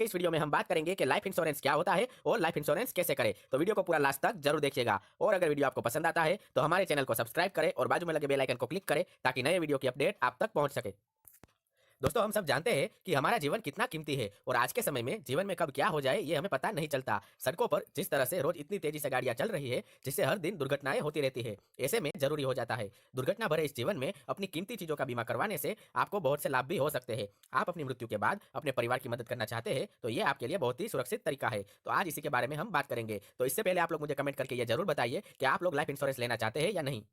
के इस वीडियो में हम बात करेंगे कि लाइफ इंश्योरेंस क्या होता है और लाइफ इंश्योरेंस कैसे करें। तो वीडियो को पूरा लास्ट तक जरूर देखिएगा और अगर वीडियो आपको पसंद आता है तो हमारे चैनल को सब्सक्राइब करें और बाजू में लगे बेल आइकन को क्लिक करें ताकि नए वीडियो की अपडेट आप तक पहुंच सके। दोस्तों, हम सब जानते हैं कि हमारा जीवन कितना कीमती है और आज के समय में जीवन में कब क्या हो जाए ये हमें पता नहीं चलता। सड़कों पर जिस तरह से रोज इतनी तेजी से गाड़ियां चल रही है जिससे हर दिन दुर्घटनाएं होती रहती है, ऐसे में जरूरी हो जाता है दुर्घटना भरे इस जीवन में अपनी कीमती चीजों का बीमा करवाने से आपको बहुत से लाभ भी हो सकते हैं। आप अपनी मृत्यु के बाद अपने परिवार की मदद करना चाहते हैं तो ये आपके लिए बहुत ही सुरक्षित तरीका है। तो आज इसी के बारे में हम बात करेंगे। तो इससे पहले आप लोग मुझे कमेंट करके ये जरूर बताइए कि आप लोग लाइफ इंश्योरेंस लेना चाहते हैं या नहीं।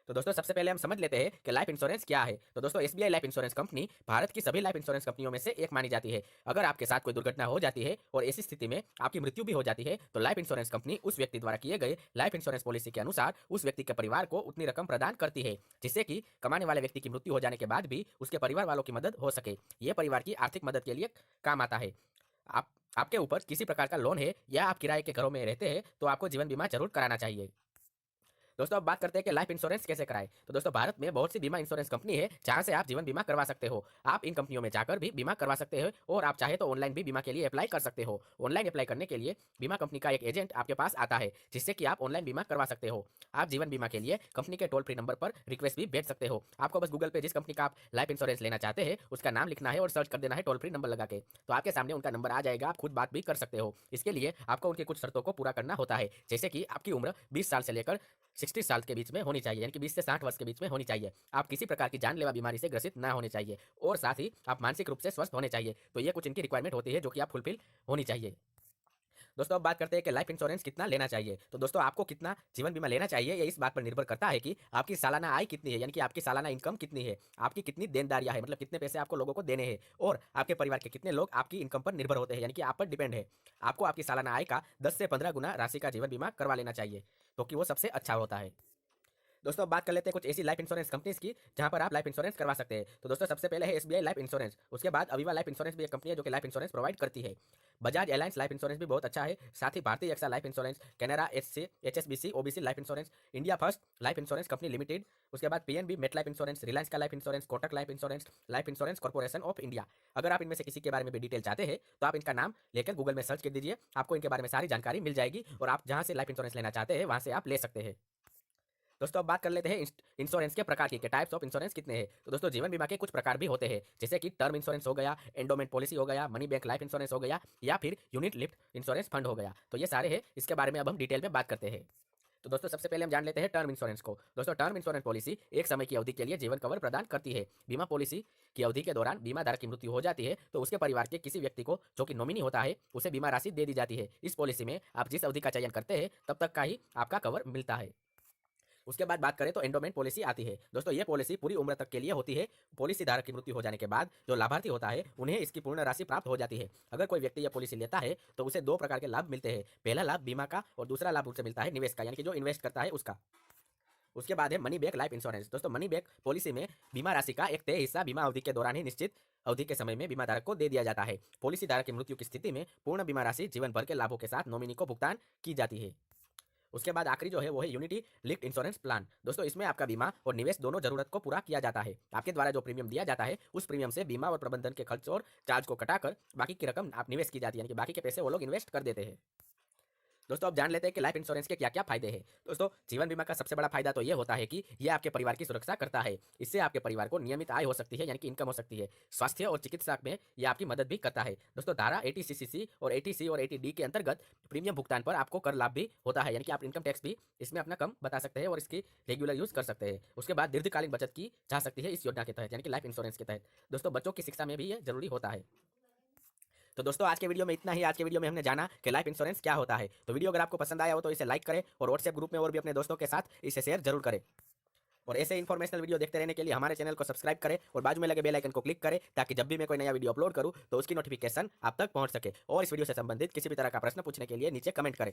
तो दोस्तों, सबसे पहले हम समझ लेते हैं कि लाइफ इंश्योरेंस क्या है। तो दोस्तों, SBI life insurance company Bharat की सभी लाइफ इंश्योरेंस कंपनियों में से एक मानी जाती है। अगर आपके साथ कोई दुर्घटना हो जाती है और ऐसी स्थिति में आपकी मृत्यु भी हो जाती है तो लाइफ इंश्योरेंस कंपनी उस व्यक्ति द्वारा किए गए लाइफ इंश्योरेंस पॉलिसी के अनुसार उस व्यक्ति के परिवार को उतनी रकम प्रदान करती है जिससे कि कमाने वाले व्यक्ति की मृत्यु हो जाने के बाद भी उसके परिवार वालों की मदद हो सके। ये परिवार की आर्थिक मदद के लिए काम आता है। आप आपके ऊपर किसी प्रकार का लोन है या आप किराए के घरों में रहते हैं तो आपको जीवन बीमा जरूर कराना चाहिए। दोस्तों, अब बात करते हैं कि लाइफ इंश्योरेंस कैसे कराएं। तो दोस्तों, भारत में बहुत सी बीमा इंश्योरेंस कंपनी है जहां से आप जीवन बीमा करवा सकते हो। आप इन कंपनियों में जाकर भी बीमा करवा सकते हो और आप चाहे तो ऑनलाइन भी बीमा के लिए अप्लाई कर सकते हो। ऑनलाइन अप्लाई करने के लिए बीमा कंपनी का एक एजेंट आपके पास आता है जिससे कि आप ऑनलाइन बीमा करवा सकते हो। आप जीवन बीमा के लिए कंपनी के टोल फ्री नंबर पर रिक्वेस्ट भी भेज सकते हो। आपको बस गूगल पे जिस कंपनी का आप लाइफ इंश्योरेंस लेना चाहते हैं उसका नाम लिखना है और सर्च कर देना है टोल फ्री नंबर लगा के, तो आपके सामने उनका नंबर आ जाएगा। आप खुद बात भी कर सकते हो। इसके लिए आपको उनकी कुछ शर्तों को पूरा करना होता है, जैसे कि आपकी उम्र 20 साल से लेकर 60 साल के बीच में होनी चाहिए, यानी कि 20 से 60 वर्ष के बीच में होनी चाहिए। आप किसी प्रकार की जानलेवा बीमारी से ग्रसित ना होने चाहिए और साथ ही आप मानसिक रूप से स्वस्थ होने चाहिए। तो ये कुछ इनकी रिक्वायरमेंट होती है जो कि आप फुलफिल होनी चाहिए। दोस्तों, अब बात करते हैं कि लाइफ इंश्योरेंस कितना लेना चाहिए। तो दोस्तों, आपको कितना जीवन बीमा लेना चाहिए ये इस बात पर निर्भर करता है कि आपकी सालाना आय कितनी है, यानी कि आपकी सालाना इनकम कितनी है, आपकी कितनी देनदारियां है, मतलब कितने पैसे आपको लोगों को देने हैं और आपके परिवार के कितने लोग आपकी इनकम पर निर्भर होते हैं, यानी कि आप पर डिपेंड है। आपको आपकी सालाना आय का 10 से 15 गुना राशि का जीवन बीमा करवा लेना चाहिए तो कि वो सबसे अच्छा होता है। दोस्तों, अब बात कर लेते हैं कुछ ऐसी लाइफ इंश्योरेंस कंपनीज की जहां पर आप लाइफ इंश्योरेंस करवा सकते हैं। तो दोस्तों, सबसे पहले है एसबीआई लाइफ इंश्योरेंस। उसके बाद अविवा लाइफ इंश्योरेंस भी एक कंपनी है जो कि लाइफ इंश्योरेंस प्रोवाइड करती है। बजाज एलायंस लाइफ इंश्योरेंस भी बहुत अच्छा है। साथ ही भारतीय AXA life insurance, Canara HC HSBC OBC life insurance, India First life insurance company limited, उसके बाद PNB Met life insurance, Reliance का life insurance, Kotak life insurance corporation of India. अगर आप इनमें से किसी के बारे में भी डिटेल चाहते हैं तो आप इनका नाम लेकर गूगल में सर्च कर दीजिए, आपको इनके बारे में सारी जानकारी मिल जाएगी और आप जहां से लाइफ इंश्योरेंस लेना चाहते हैं वहां से आप ले सकते हैं। दोस्तों, अब बात कर लेते हैं इंश्योरेंस के प्रकार की, टाइप्स ऑफ इंश्योरेंस कितने हैं। तो दोस्तों, जीवन बीमा के कुछ प्रकार भी होते हैं, जैसे कि टर्म इंश्योरेंस हो गया, एंडोमेंट पॉलिसी हो गया, मनी बैक लाइफ इंश्योरेंस हो गया या फिर यूनिट लिफ्ट इंश्योरेंस फंड हो गया। तो ये सारे हैं, इसके बारे में अब हम डिटेल में बात करते हैं। तो दोस्तों, सबसे पहले हम जान लेते हैं टर्म इंश्योरेंस को। दोस्तों, टर्म इंश्योरेंस पॉलिसी एक समय की अवधि के लिए जीवन कवर प्रदान करती है। बीमा पॉलिसी की अवधि के दौरान बीमा धारक की मृत्यु हो जाती है तो उसके परिवार के किसी व्यक्ति को जो कि नॉमिनी होता है उसे बीमा राशि दे दी जाती है। इस पॉलिसी में आप जिस अवधि का चयन करते हैं तब तक का ही आपका कवर मिलता है। उसके बाद बात करें तो एंडोमेंट पॉलिसी आती है। दोस्तों, ये पॉलिसी पूरी उम्र तक के लिए होती है। पॉलिसी धारक की मृत्यु हो जाने के बाद जो लाभार्थी होता है उन्हें इसकी पूर्ण राशि प्राप्त हो जाती है। अगर कोई व्यक्ति यह पॉलिसी लेता है तो उसे दो प्रकार के लाभ मिलते हैं। पहला लाभ बीमा का और दूसरा लाभ उसे मिलता है निवेश का, यानी कि जो इन्वेस्ट करता है उसका। उसके बाद है मनी बैक लाइफ इंश्योरेंस। दोस्तों, मनी बैक पॉलिसी में बीमा राशि का एक तय हिस्सा बीमा अवधि के दौरान ही निश्चित अवधि के समय में बीमा धारक को दे दिया जाता है। पॉलिसी धारक की मृत्यु की स्थिति में पूर्ण बीमा राशि जीवन भर के लाभों के साथ नॉमिनी को भुगतान की जाती है। उसके बाद आखिरी जो है वो है यूनिटी लिंक्ड इंश्योरेंस प्लान। दोस्तों, इसमें आपका बीमा और निवेश दोनों जरूरत को पूरा किया जाता है। आपके द्वारा जो प्रीमियम दिया जाता है उस प्रीमियम से बीमा और प्रबंधन के खर्च और चार्ज को घटाकर बाकी की रकम आप निवेश की जाती है, यानी कि बाकी के पैसे वो लोग इन्वेस्ट कर देते हैं। दोस्तों, अब जान लेते हैं कि लाइफ इंश्योरेंस के क्या क्या फायदे हैं। दोस्तों, जीवन बीमा का सबसे बड़ा फायदा तो ये होता है कि ये आपके परिवार की सुरक्षा करता है। इससे आपके परिवार को नियमित आय हो सकती है, यानी कि इनकम हो सकती है। स्वास्थ्य और चिकित्सा में ये आपकी मदद भी करता है। दोस्तों, धारा 80 और 80C और 80D के अंतर्गत प्रीमियम भुगतान पर आपको कर लाभ भी होता है, यानी कि आप इनकम टैक्स भी इसमें अपना कम बता सकते हैं और इसकी रेगुलर यूज कर सकते हैं। उसके बाद दीर्घकालीन बचत की जा सकती है इस योजना के तहत, यानी कि लाइफ इंश्योरेंस के तहत। दोस्तों, बच्चों की शिक्षा में भी ये जरूरी होता है। तो दोस्तों, आज के वीडियो में इतना ही। आज के वीडियो में हमने जाना कि लाइफ इंश्योरेंस क्या होता है। तो वीडियो अगर आपको पसंद आया हो तो इसे लाइक करें और व्हाट्सएप ग्रुप में और भी अपने दोस्तों के साथ इसे शेयर जरूर करें। और ऐसे इन्फॉर्मेशनल वीडियो देखते रहने के लिए हमारे चैनल को सब्सक्राइब करें और बाजू में लगे बेल आइकन को क्लिक करें ताकि जब भी मैं कोई नया वीडियो अपलोड करूं तो उसकी नोटिफिकेशन आप तक पहुंच सके। और इस वीडियो से संबंधित किसी भी तरह का प्रश्न पूछने के लिए नीचे कमेंट करें।